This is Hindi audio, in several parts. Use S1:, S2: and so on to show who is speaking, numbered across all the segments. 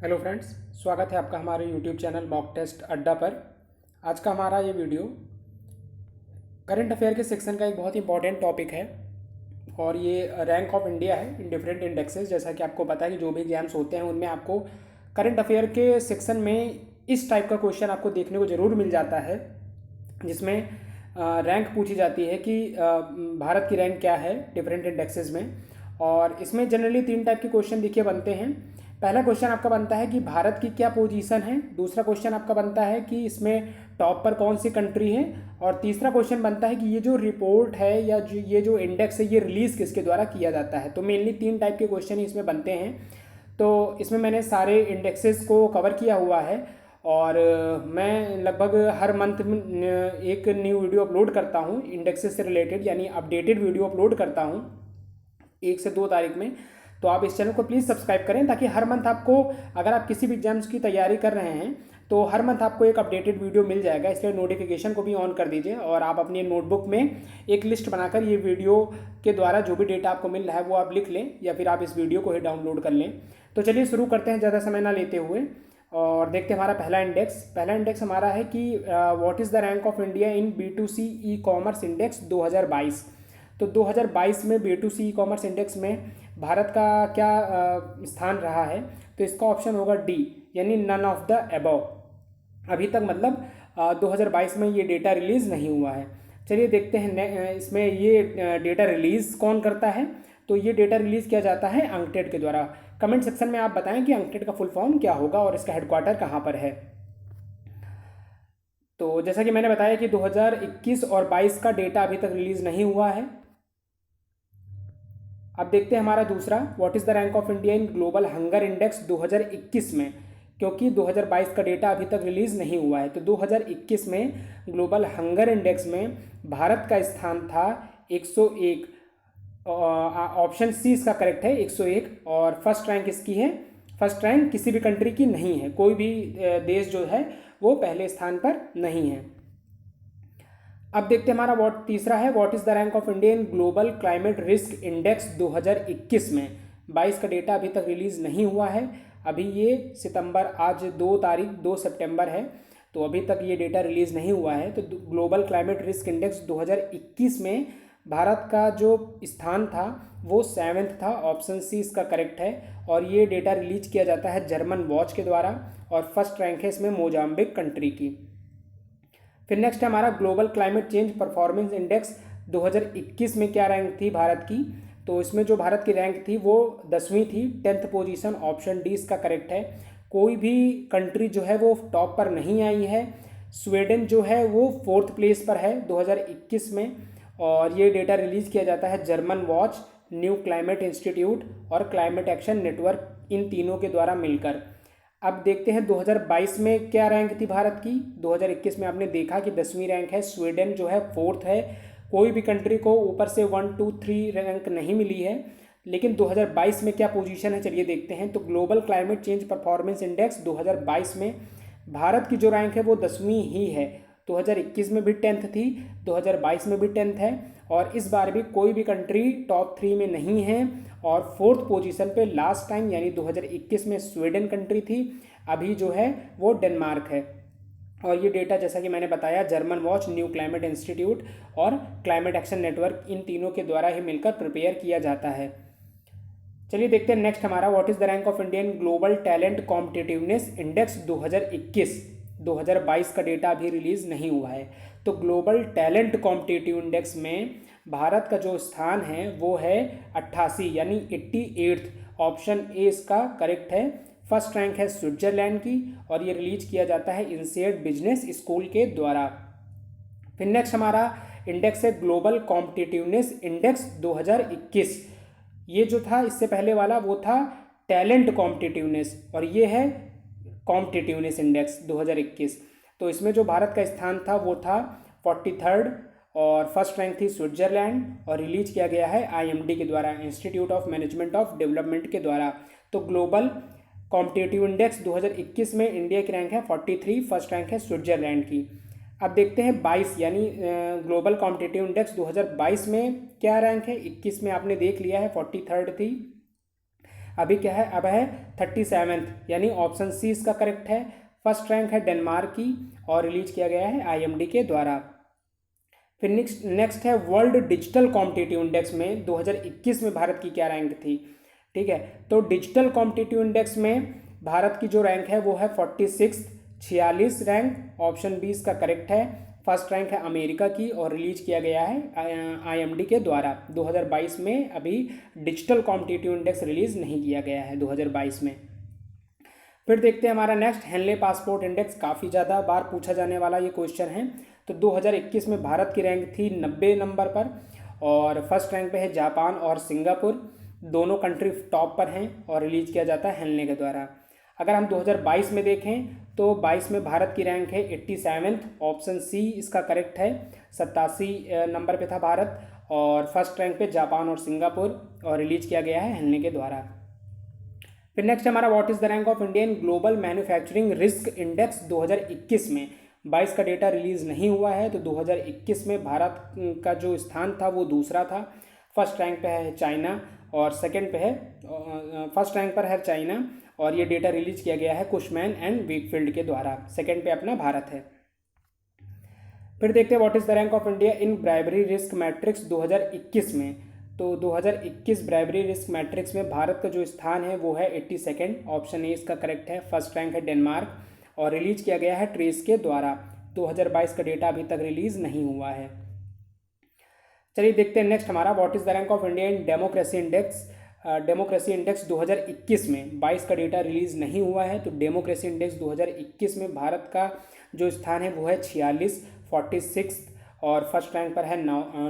S1: हेलो फ्रेंड्स, स्वागत है आपका हमारे यूट्यूब चैनल मॉक टेस्ट अड्डा पर। आज का हमारा ये वीडियो करंट अफेयर के सेक्शन का एक बहुत ही इंपॉर्टेंट टॉपिक है और ये रैंक ऑफ इंडिया है इन डिफरेंट इंडेक्सेस। जैसा कि आपको पता है कि जो भी एग्जाम्स होते हैं उनमें आपको करंट अफेयर के सेक्शन में इस टाइप का क्वेश्चन आपको देखने को ज़रूर मिल जाता है, जिसमें रैंक पूछी जाती है कि भारत की रैंक क्या है डिफरेंट इंडेक्सेस में। और इसमें जनरली तीन टाइप के क्वेश्चन देखिए बनते हैं। पहला क्वेश्चन आपका बनता है कि भारत की क्या पोजीशन है। दूसरा क्वेश्चन आपका बनता है कि इसमें टॉप पर कौन सी कंट्री है। और तीसरा क्वेश्चन बनता है कि ये जो रिपोर्ट है या ये जो इंडेक्स है ये रिलीज़ किसके द्वारा किया जाता है। तो मेनली तीन टाइप के क्वेश्चन इसमें बनते हैं। तो इसमें मैंने सारे इंडेक्सेस को कवर किया हुआ है और मैं लगभग हर मंथ एक न्यू वीडियो अपलोड करता हूँ इंडेक्सेस से रिलेटेड, यानी अपडेटेड वीडियो अपलोड करता हूँ 1 से 2 तारीख में। तो आप इस चैनल को प्लीज़ सब्सक्राइब करें ताकि हर मंथ आपको, अगर आप किसी भी एग्जाम्स की तैयारी कर रहे हैं तो हर मंथ आपको एक अपडेटेड वीडियो मिल जाएगा। इसलिए नोटिफिकेशन को भी ऑन कर दीजिए और आप अपनी नोटबुक में एक लिस्ट बनाकर ये वीडियो के द्वारा जो भी डेटा आपको मिल रहा है वो आप लिख लें या फिर आप इस वीडियो को ही डाउनलोड कर लें। तो चलिए शुरू करते हैं ज़्यादा समय ना लेते हुए और देखते हैं हमारा पहला इंडेक्स हमारा है कि what is the rank of India in B2C e commerce index 2022। तो 2022 में B2C ई कॉमर्स इंडेक्स में भारत का क्या स्थान रहा है। तो इसका ऑप्शन होगा डी, यानी नन ऑफ द अबव। अभी तक मतलब 2022 में ये डेटा रिलीज़ नहीं हुआ है। चलिए देखते हैं इसमें ये डेटा रिलीज़ कौन करता है। तो ये डेटा रिलीज़ किया जाता है अंकटेड के द्वारा। कमेंट सेक्शन में आप बताएं कि अंकटेड का फुल फॉर्म क्या होगा और इसका हेडक्वार्टर कहाँ पर है। तो जैसा कि मैंने बताया कि 2021 और 22 का डेटा अभी तक रिलीज़ नहीं हुआ है। अब देखते हैं हमारा दूसरा, what is the rank of India in global hunger index 2021 में, क्योंकि 2022 का डेटा अभी तक रिलीज़ नहीं हुआ है। तो 2021 में ग्लोबल हंगर इंडेक्स में भारत का स्थान था 101। ऑप्शन सी इसका करेक्ट है, 101। और फर्स्ट रैंक इसकी है, फर्स्ट रैंक किसी भी कंट्री की नहीं है, कोई भी देश जो है वो पहले स्थान पर नहीं है। अब देखते हैं हमारा तीसरा है, what is the rank of India in global climate risk index 2021 में। 22 का डेटा अभी तक रिलीज़ नहीं हुआ है। अभी ये सितंबर, आज 2 सितंबर है, तो अभी तक ये डेटा रिलीज़ नहीं हुआ है। तो ग्लोबल क्लाइमेट रिस्क इंडेक्स 2021 में भारत का जो स्थान था वो 7th था। ऑप्शन सी इसका करेक्ट है और ये डेटा रिलीज किया जाता है जर्मन वॉच के द्वारा और फर्स्ट रैंक है इसमें मोजाम्बिक कंट्री की। फिर नेक्स्ट है हमारा global climate change performance index 2021 में क्या रैंक थी भारत की। तो इसमें जो भारत की रैंक थी वो 10वीं थी, 10th पोजीशन। ऑप्शन डी इसका करेक्ट है। कोई भी कंट्री जो है वो टॉप पर नहीं आई है। स्वीडन जो है वो 4th प्लेस पर है 2021 में और ये डेटा रिलीज़ किया जाता है German watch, new climate institute और क्लाइमेट एक्शन नेटवर्क, इन तीनों के द्वारा मिलकर। अब देखते हैं 2022 में क्या रैंक थी भारत की। 2021 में आपने देखा कि 10वीं रैंक है, स्वीडन जो है 4th है। कोई भी कंट्री को ऊपर से 1 2 3 रैंक नहीं मिली है। लेकिन 2022 में क्या पोजीशन है चलिए देखते हैं। तो global climate change performance index 2022 में भारत की जो रैंक है वो 10वीं ही है। 2021 में भी 10th थी, 2022 में भी 10th है और इस बार भी कोई भी कंट्री टॉप 3 में नहीं है। और 4th पोजीशन पे लास्ट टाइम यानी 2021 में स्वीडन कंट्री थी, अभी जो है वो डेनमार्क है। और ये डेटा जैसा कि मैंने बताया German watch, new climate institute और क्लाइमेट एक्शन नेटवर्क, इन तीनों के द्वारा ही मिलकर प्रिपेयर किया जाता है। चलिए देखते हैं नेक्स्ट हमारा, what is the rank of Indian global talent competitiveness index 2021। 2022 का डेटा अभी रिलीज़ नहीं हुआ है। तो ग्लोबल टैलेंट कॉम्पिटिटिव इंडेक्स में भारत का जो स्थान है वो है 88, यानी 88th। ऑप्शन ए इसका करेक्ट है। फर्स्ट रैंक है स्विट्जरलैंड की और ये रिलीज किया जाता है इनसेड बिजनेस स्कूल के द्वारा। फिर नेक्स्ट हमारा इंडेक्स है ग्लोबल कॉम्पिटिटिवनेस इंडेक्स 2021। ये जो था इससे पहले वाला वो था टैलेंट कॉम्पिटिटिवनेस और ये है कॉम्पिटिटिवनेस इंडेक्स 2021। तो इसमें जो भारत का स्थान था वो था 43rd और फर्स्ट रैंक थी स्विट्जरलैंड और रिलीज किया गया है IMD के द्वारा, institute of management of development के द्वारा। तो ग्लोबल कॉम्पिटिटिव इंडेक्स 2021 में इंडिया की रैंक है 43, फर्स्ट रैंक है स्विट्जरलैंड की। अब देखते हैं 22, यानी ग्लोबल कॉम्पिटिटिव इंडेक्स 2022 में क्या रैंक है। 21 में आपने देख लिया है 43rd थी। अभी क्या है, अब है 37th, यानी ऑप्शन सी इसका करेक्ट है। फर्स्ट रैंक है डेनमार्क की और रिलीज किया गया है आईएमडी के द्वारा। फिर नेक्स्ट है वर्ल्ड डिजिटल कॉम्पिटिटिव इंडेक्स में 2021 में भारत की क्या रैंक थी। ठीक है, तो डिजिटल कॉम्पिटिटिव इंडेक्स में भारत की जो रैंक है वो है 46, 46 रैंक, ऑप्शन बी इसका करेक्ट है। फर्स्ट रैंक है अमेरिका की और रिलीज किया गया है आईएमडी के द्वारा 2022 में। अभी डिजिटल कॉम्पिटिटिव इंडेक्स रिलीज नहीं किया गया है 2022 में। फिर देखते हैं हमारा नेक्स्ट हेनले पासपोर्ट इंडेक्स, काफ़ी ज़्यादा बार पूछा जाने वाला ये क्वेश्चन है। तो 2021 में भारत की रैंक थी 90 नंबर पर और फर्स्ट रैंक पे है जापान और सिंगापुर, दोनों कंट्री टॉप पर हैं और रिलीज किया जाता है हेनले के द्वारा। अगर हम 2022 में देखें तो 22 में भारत की रैंक है 87th, ऑप्शन सी इसका करेक्ट है। 87 नंबर पे था भारत और फर्स्ट रैंक पे जापान और सिंगापुर और रिलीज किया गया है हेनले के द्वारा। फिर नेक्स्ट हमारा what is the rank of India in global manufacturing risk index 2021 में। 22 का डेटा रिलीज नहीं हुआ है, तो 2021 में भारत का जो स्थान था वो दूसरा था। फर्स्ट रैंक पे है चाइना और सेकंड पे है फर्स्ट रैंक पर है चाइना और ये डेटा रिलीज किया गया है कुशमैन एंड वीकफील्ड के द्वारा। सेकंड पे अपना भारत है। फिर देखते हैं what is the rank of India in bribery risk matrix 2021 में। तो 2021 ब्राइबरी रिस्क मैट्रिक्स में भारत का जो स्थान है वो है 82nd, ऑप्शन ए इसका करेक्ट है। फर्स्ट रैंक है डेनमार्क और रिलीज किया गया है ट्रेस के द्वारा। 2022 का डेटा अभी तक रिलीज नहीं हुआ है। चलिए देखते हैं नेक्स्ट हमारा what is the rank of India in democracy index. Democracy index 2021 में 22 का डेटा रिलीज नहीं हुआ है, तो डेमोक्रेसी इंडेक्स 2021 में भारत का जो स्थान है वो है 46 और फर्स्ट रैंक पर है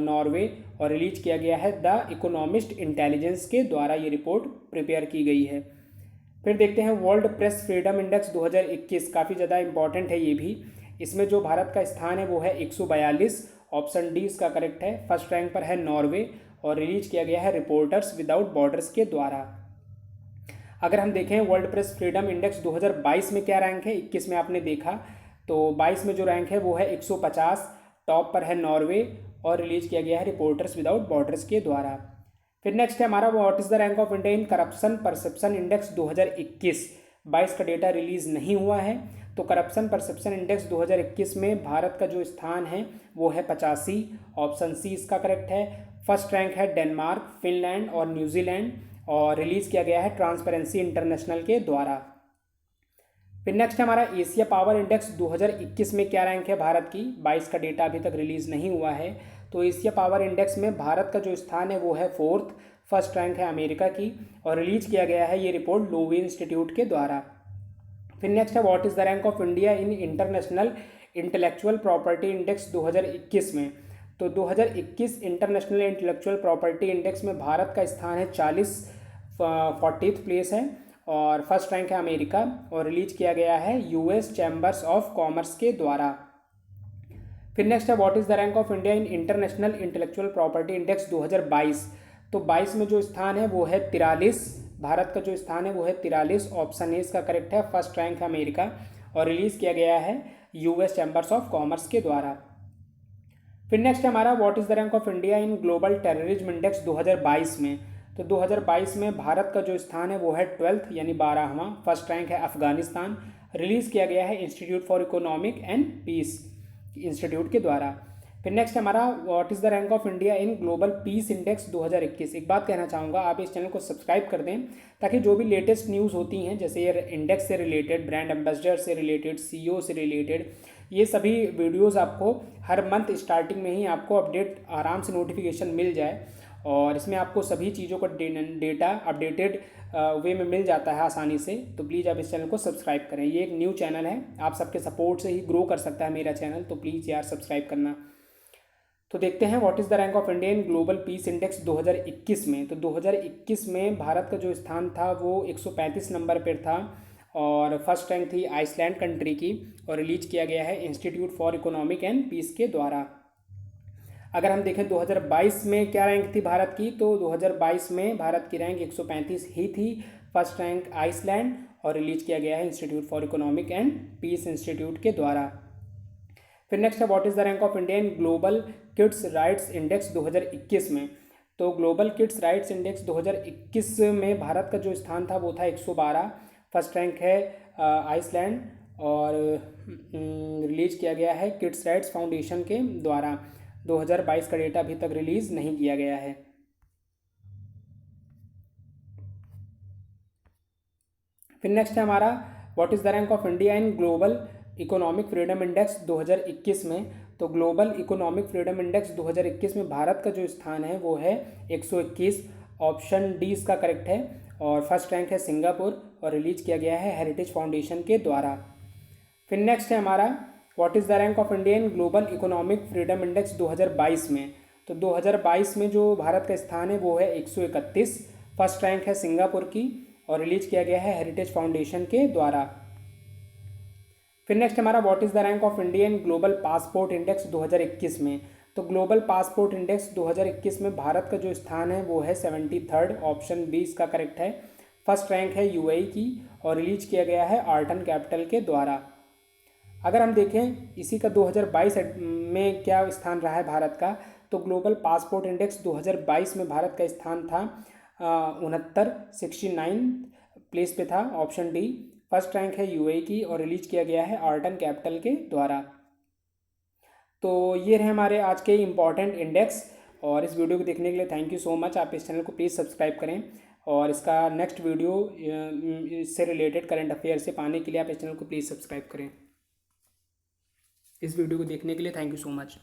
S1: नॉर्वे और रिलीज किया गया है द इकोनॉमिस्ट इंटेलिजेंस के द्वारा। ये रिपोर्ट प्रिपेयर की गई है। फिर देखते हैं वर्ल्ड प्रेस फ्रीडम इंडेक्स 2021, काफ़ी ज़्यादा इंपॉर्टेंट है ये भी। इसमें जो भारत का स्थान है वो है 142, ऑप्शन डी इसका करेक्ट है। फर्स्ट रैंक पर है नॉर्वे और रिलीज किया गया है रिपोर्टर्स विदाउट बॉर्डर्स के द्वारा। अगर हम देखें वर्ल्ड प्रेस फ्रीडम इंडेक्स 2022 में क्या रैंक है, 21 में आपने देखा, तो 22 में जो रैंक है वो है 150, टॉप पर है नॉर्वे और रिलीज किया गया है रिपोर्टर्स विदाउट बॉर्डर्स के द्वारा। फिर नेक्स्ट है हमारा what is the rank of India in corruption perception index 2021। 22 का डेटा रिलीज नहीं हुआ है, तो करप्शन परसेप्शन इंडेक्स 2021 में भारत का जो स्थान है वो है 85, ऑप्शन सी इसका करेक्ट है। फर्स्ट रैंक है डेनमार्क, फिनलैंड और न्यूजीलैंड और रिलीज किया गया है ट्रांसपेरेंसी इंटरनेशनल के द्वारा। फिर नेक्स्ट हमारा एशिया पावर इंडेक्स 2021 में क्या रैंक है भारत की। 22 का डेटा अभी तक रिलीज नहीं हुआ है, तो एशिया पावर इंडेक्स में भारत का जो स्थान है वो है 4th, फर्स्ट रैंक है अमेरिका की और रिलीज किया गया है ये रिपोर्ट लोवी इंस्टीट्यूट के द्वारा। फिर नेक्स्ट है what is the rank of India in international intellectual property index 2021 में। तो 2021 इंटरनेशनल इंटेलेक्चुअल प्रॉपर्टी इंडेक्स में भारत का स्थान है 40th प्लेस है और फर्स्ट रैंक है अमेरिका और रिलीज किया गया है यूएस चैम्बर्स ऑफ कॉमर्स के द्वारा। फिर नेक्स्ट है what is the rank of India in international intellectual property index 2022। तो 22 में जो स्थान है वो है 43, भारत का जो स्थान है वो है 43, ऑप्शन ए इसका करेक्ट है। फर्स्ट रैंक है अमेरिका और रिलीज किया गया है यूएस चैम्बर्स ऑफ कॉमर्स के द्वारा। फिर नेक्स्ट हमारा what is the rank of India in global terrorism index 2022 में। तो 2022 में भारत का जो स्थान है वो है 12th यानी 12वां, फर्स्ट रैंक है अफगानिस्तान, रिलीज किया गया है institute for economic and peace institute के द्वारा। फिर नेक्स्ट हमारा what is the rank of India in global peace index 2021। एक बात कहना चाहूँगा, आप इस चैनल को सब्सक्राइब कर दें ताकि जो भी लेटेस्ट न्यूज़ होती हैं जैसे ये इंडेक्स से रिलेटेड, ब्रांड एम्बेसडर से रिलेटेड, सीईओ से रिलेटेड, ये सभी वीडियोस आपको हर मंथ स्टार्टिंग में ही आपको अपडेट आराम से नोटिफिकेशन मिल जाए और इसमें आपको सभी चीज़ों का डेटा अपडेटेड वे में मिल जाता है आसानी से। तो प्लीज़ आप इस चैनल को सब्सक्राइब करें, ये एक न्यू चैनल है, आप सबके सपोर्ट से ही ग्रो कर सकता है मेरा चैनल, तो प्लीज़ यार सब्सक्राइब करना। तो देखते हैं what is the rank of India in global peace index 2021 में। तो 2021 में भारत का जो स्थान था वो 135 नंबर पर था और फर्स्ट रैंक थी आइसलैंड कंट्री की और रिलीज किया गया है institute for economic and peace के द्वारा। अगर हम देखें 2022 में क्या रैंक थी भारत की, तो 2022 में भारत की रैंक 135 ही थी, फर्स्ट रैंक आइसलैंड और रिलीज किया गया है institute for economic and peace institute के द्वारा। फिर नेक्स्ट है what is the rank of India in global kids rights index 2021 में। तो ग्लोबल किड्स राइट्स इंडेक्स 2021 में भारत का जो स्थान था वो था 112। फर्स्ट रैंक है आइसलैंड, और रिलीज किया गया है किड्स राइट्स फाउंडेशन के द्वारा। 2022 का डेटा अभी तक रिलीज़ नहीं किया गया है। फिर नेक्स्ट है हमारा what is the rank of India in global economic freedom index 2021 में। तो ग्लोबल इकोनॉमिक फ्रीडम इंडेक्स 2021 में भारत का जो स्थान है वो है 121। ऑप्शन डी इसका करेक्ट है। और फर्स्ट रैंक है सिंगापुर, और रिलीज किया गया है हेरिटेज फाउंडेशन के द्वारा। फिर नेक्स्ट है हमारा what is the rank of India in global economic freedom index 2022 में। तो 2022 में जो भारत का स्थान है वो है 131। फर्स्ट रैंक है सिंगापुर की, और रिलीज किया गया है हेरिटेज फाउंडेशन के द्वारा। फिर नेक्स्ट हमारा what is the rank of India in global passport index 2021 में। तो ग्लोबल पासपोर्ट इंडेक्स 2021 में भारत का जो स्थान है वो है 73rd। ऑप्शन बी इसका करेक्ट है। फर्स्ट रैंक है यूएई की, और रिलीज किया गया है आर्टन कैपिटल के द्वारा। अगर हम देखें इसी का 2022 में क्या स्थान रहा है भारत का, तो ग्लोबल पासपोर्ट इंडेक्स 2022 में भारत का स्थान था 69 प्लेस पे था। Option D. फर्स्ट रैंक है यूएई की, और रिलीज किया गया है आर्टन कैपिटल के द्वारा। तो ये रहे हमारे आज के इम्पॉर्टेंट इंडेक्स। और इस वीडियो को देखने के लिए थैंक यू सो मच। आप इस चैनल को प्लीज़ सब्सक्राइब करें, और इसका नेक्स्ट वीडियो इससे रिलेटेड करंट अफेयर से पाने के लिए आप इस चैनल को प्लीज़ सब्सक्राइब करें। इस वीडियो को देखने के लिए थैंक यू सो मच।